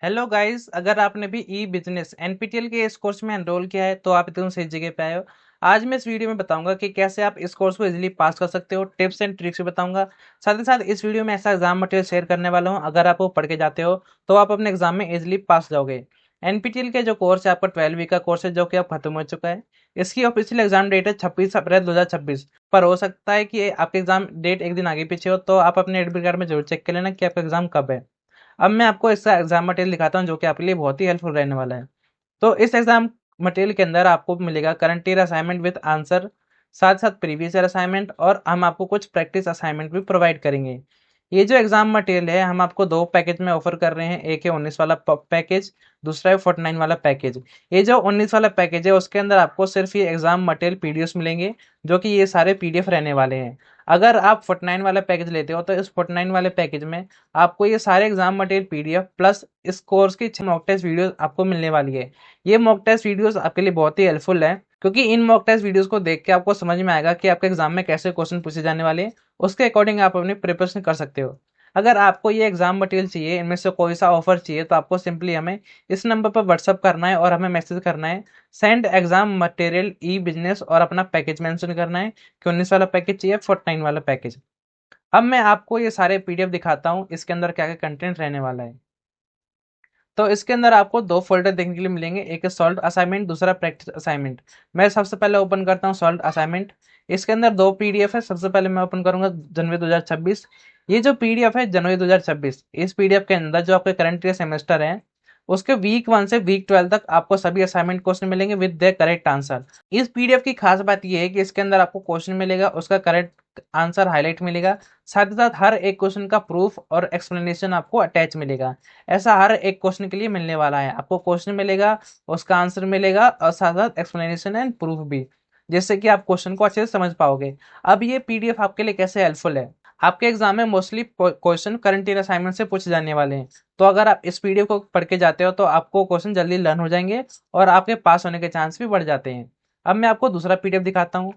Hello guys, अगर आपने भी ई बिजनेस एनपीटीईएल के इस कोर्स में एनरोल किया है तो आप एकदम सही जगह पे आए हो। आज मैं इस वीडियो में बताऊंगा कि कैसे आप इस कोर्स को इजीली पास कर सकते हो। टिप्स एंड ट्रिक्स भी बताऊंगा। साथ ही साथ इस वीडियो में ऐसा एग्जाम मटेरियल शेयर करने वाला हूं, अगर आप वो पढ़ के जाते हो तो आप अपने एग्जाम में इजिली पास हो जाओगे। एनपीटीईएल के जो कोर्स है आपका 12 वीक का कोर्स है जो कि अब खत्म हो चुका है। इसकी ऑफिशियल एग्जाम डेट है 26 अप्रैल 2026। पर हो सकता है कि आपके एग्जाम डेट एक दिन आगे पीछे हो, तो आप अपने एडमिट कार्ड में जरूर चेक कर लेना कि आपका एग्जाम कब है। अब मैं आपको इसका एग्जाम मटेरियल दिखाता हूँ जो कि आपके लिए बहुत ही हेल्पफुल रहने वाला है। तो इस एग्जाम मटेरियल के अंदर आपको मिलेगा current year assignment with answer, साथ साथ प्रीवियस ईयर असाइनमेंट, और हम आपको कुछ प्रैक्टिस असाइनमेंट भी प्रोवाइड करेंगे। ये जो एग्जाम मटेरियल है हम आपको दो पैकेज में ऑफर कर रहे हैं। एक है 19 वाला पैकेज, दूसरा है 49 वाला पैकेज। ये जो 19 वाला पैकेज है उसके अंदर आपको सिर्फ ये एग्जाम मटेरियल पीडीएफ मिलेंगे, जो कि ये सारे पीडीएफ रहने वाले हैं। अगर आप 49 वाला पैकेज लेते हो तो इस 49 वाले पैकेज में आपको ये सारे एग्जाम मटेरियल पीडीएफ प्लस इस कोर्स की 6 मॉक टेस्ट वीडियोस आपको मिलने वाली है। ये मॉक टेस्ट वीडियोस आपके लिए बहुत ही हेल्पफुल है, क्योंकि इन मॉक टेस्ट वीडियोस को देख के आपको समझ में आएगा कि आपके एग्जाम में कैसे क्वेश्चन पूछे जाने वाले हैं। उसके अकॉर्डिंग आप अपनी प्रिपरेशन कर सकते हो। अगर आपको ये एग्जाम मटेरियल चाहिए, इनमें से कोई सा ऑफर चाहिए, तो आपको सिंपली हमें इस नंबर पर व्हाट्सअप करना है और हमें मैसेज करना है सेंड एग्जाम मटेरियल ई बिजनेस, और अपना पैकेज मेंशन करना है कि 19 वाला पैकेज चाहिए, 49 वाला पैकेज। अब मैं आपको ये सारे पीडीएफ दिखाता हूँ इसके अंदर क्या क्या कंटेंट रहने वाला है। तो इसके अंदर आपको दो फोल्डर देखने के लिए मिलेंगे, एक है सॉल्व असाइनमेंट, दूसरा प्रैक्टिस असाइनमेंट। मैं सबसे पहले ओपन करता हूँ सॉल्व असाइनमेंट। इसके अंदर दो पीडीएफ है। सबसे पहले मैं ओपन करूंगा जनवरी 2026। ये जो पीडीएफ है जनवरी 2026, इस पीडीएफ के अंदर जो आपके करंट ईयर सेमेस्टर है उसके वीक 1 से वीक 12 तक आपको सभी असाइनमेंट क्वेश्चन मिलेंगे विद द करेक्ट आंसर। इस पीडीएफ की खास बात यह है कि इसके अंदर आपको क्वेश्चन मिलेगा, उसका करेक्ट आंसर हाईलाइट मिलेगा, साथ ही साथ हर एक क्वेश्चन का प्रूफ और एक्सप्लेनेशन आपको अटैच मिलेगा। ऐसा हर एक क्वेश्चन के लिए मिलने वाला है। आपको क्वेश्चन मिलेगा, उसका आंसर मिलेगा, और साथ साथ एक्सप्लेनेशन एंड प्रूफ भी, जिससे कि आप क्वेश्चन को अच्छे से समझ पाओगे। अब ये पीडीएफ आपके लिए कैसे हेल्पफुल है? आपके एग्जाम में mostly question current year assignment से पूछे जाने वाले हैं। तो अगर आप इस पीडीएफ को पढ़ के जाते हो तो आपको क्वेश्चन जल्दी लर्न हो जाएंगे और आपके पास होने के चांस भी बढ़ जाते हैं। अब मैं आपको दूसरा पीडीएफ दिखाता हूँ।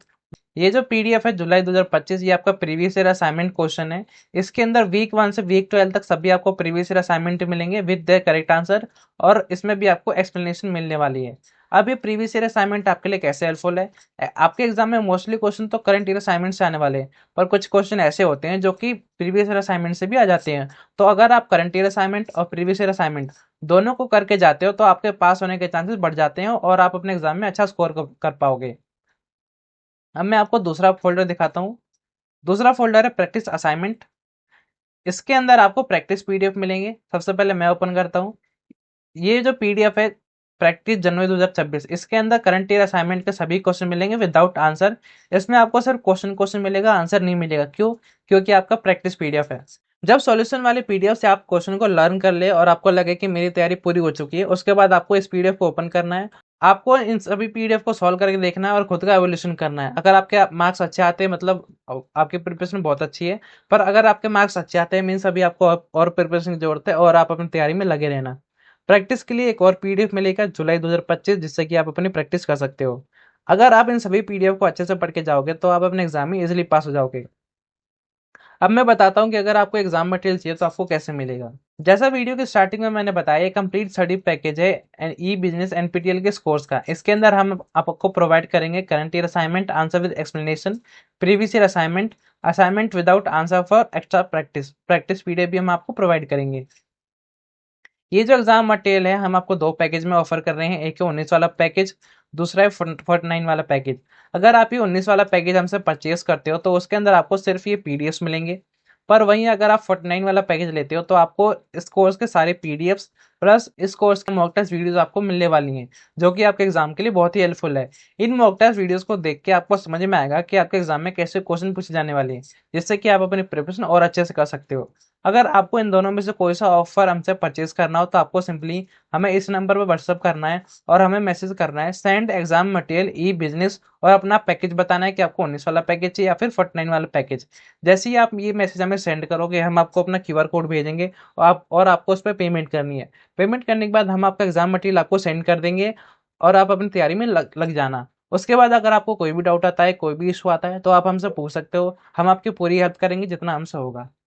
ये जो पीडीएफ है जुलाई 2025, ये आपका प्रीवियस ईयर असाइनमेंट क्वेश्चन है। इसके अंदर वीक 1 से वीक 12 तक सभी आपको प्रीवियस ईयर असाइनमेंट मिलेंगे विद द करेक्ट आंसर, और इसमें भी आपको एक्सप्लेनेशन मिलने वाली है। अब ये प्रीवियस ईयर असाइनमेंट आपके लिए कैसे हेल्पफुल है? आपके एग्जाम में मोस्टली क्वेश्चन तो करंट ईयर असाइनमेंट से आने वाले हैं, पर कुछ क्वेश्चन ऐसे होते हैं जो कि प्रीवियस ईयर असाइनमेंट से भी आ जाते हैं। तो अगर आप करंट ईयर असाइनमेंट और प्रीवियस ईयर असाइनमेंट दोनों को करके जाते हो तो आपके पास होने के चांसेस बढ़ जाते हैं और आप अपने एग्जाम में अच्छा स्कोर कर पाओगे। अब मैं आपको दूसरा फोल्डर दिखाता हूँ। दूसरा फोल्डर है प्रैक्टिस असाइनमेंट। इसके अंदर आपको प्रैक्टिस पीडीएफ मिलेंगे। सबसे पहले मैं ओपन करता हूँ। ये जो पीडीएफ है प्रैक्टिस जनवरी 2026, इसके अंदर करंट ईयर असाइनमेंट के सभी क्वेश्चन मिलेंगे विदाउट आंसर। इसमें आपको सिर्फ क्वेश्चन क्वेश्चन मिलेगा, आंसर नहीं मिलेगा। क्यों? क्योंकि आपका प्रैक्टिस पीडीएफ है। जब सॉल्यूशन वाले पीडीएफ से आप क्वेश्चन को लर्न कर ले और आपको लगे कि मेरी तैयारी पूरी हो चुकी है, उसके बाद आपको इस पीडीएफ को ओपन करना है। आपको इन सभी पीडीएफ को सॉल्व करके देखना है और खुद का एवोल्यूशन करना है। अगर आपके मार्क्स अच्छे आते हैं मतलब आपकी प्रिपरेशन बहुत अच्छी है, पर अगर आपके मार्क्स अच्छे आते हैं मीन्स अभी आपको और प्रिपरेशन की जरूरत है और आप अपनी तैयारी में लगे रहना। प्रैक्टिस के लिए एक और पीडीएफ मिलेगा जुलाई 2025, जिससे कि आप अपनी प्रैक्टिस कर सकते हो। अगर आप इन सभी पीडीएफ को अच्छे से पढ़ के जाओगे तो आप अपने एग्जाम में इजिली पास हो जाओगे। अब मैं बताता हूँ कि अगर आपको एग्जाम मटेरियल चाहिए तो आपको कैसे मिलेगा। जैसा वीडियो की स्टार्टिंग में मैंने बताया, ये कंप्लीट स्टडी पैकेज है ई बिजनेस एनपीटीईएल के कोर्स का। इसके अंदर हम आपको प्रोवाइड करेंगे current year assignment, answer with explanation, previous year assignment, assignment without answer for extra practice, practice PDF भी हम आपको प्रोवाइड करेंगे। ये जो एग्जाम मटेरियल है हम आपको दो पैकेज में ऑफर कर रहे हैं। एक है 19 वाला पैकेज, दूसरा है 49 वाला पैकेज। अगर आप ये 19 वाला पैकेज हमसे परचेस करते हो तो उसके अंदर आपको सिर्फ ये पीडीएफ मिलेंगे। पर वहीं अगर आप 49 वाला पैकेज लेते हो तो आपको इस कोर्स के सारे पीडीएफ्स प्लस इस कोर्स के मॉक टेस्ट वीडियोस आपको मिलने वाली हैं, जो कि आपके एग्जाम के लिए बहुत ही हेल्पफुल है। इन मॉक टेस्ट वीडियोस को देख के आपको समझ में आएगा कि आपके एग्जाम में कैसे क्वेश्चन पूछे जाने वाले हैं, जिससे कि आप अपनी प्रिपरेशन और अच्छे से कर सकते हो। अगर आपको इन दोनों में से कोई सा ऑफर हमसे परचेज करना हो तो आपको सिंपली हमें इस नंबर पर व्हाट्सअप करना है और हमें मैसेज करना है सेंड एग्जाम मटेरियल ई बिजनेस, और अपना पैकेज बताना है कि आपको 19 वाला पैकेज चाहिए या फिर 49 वाला पैकेज। जैसे ही आप ये मैसेज हमें सेंड करोगे हम आपको अपना क्यूआर कोड भेजेंगे और आपको उस पर पेमेंट करनी है। पेमेंट करने के बाद हम आपका एग्जाम मटेरियल आपको सेंड कर देंगे और आप अपनी तैयारी में लग जाना। उसके बाद अगर आपको कोई भी डाउट आता है, कोई भी इशू आता है, तो आप हमसे पूछ सकते हो। हम आपकी पूरी हेल्प करेंगे जितना हमसे होगा।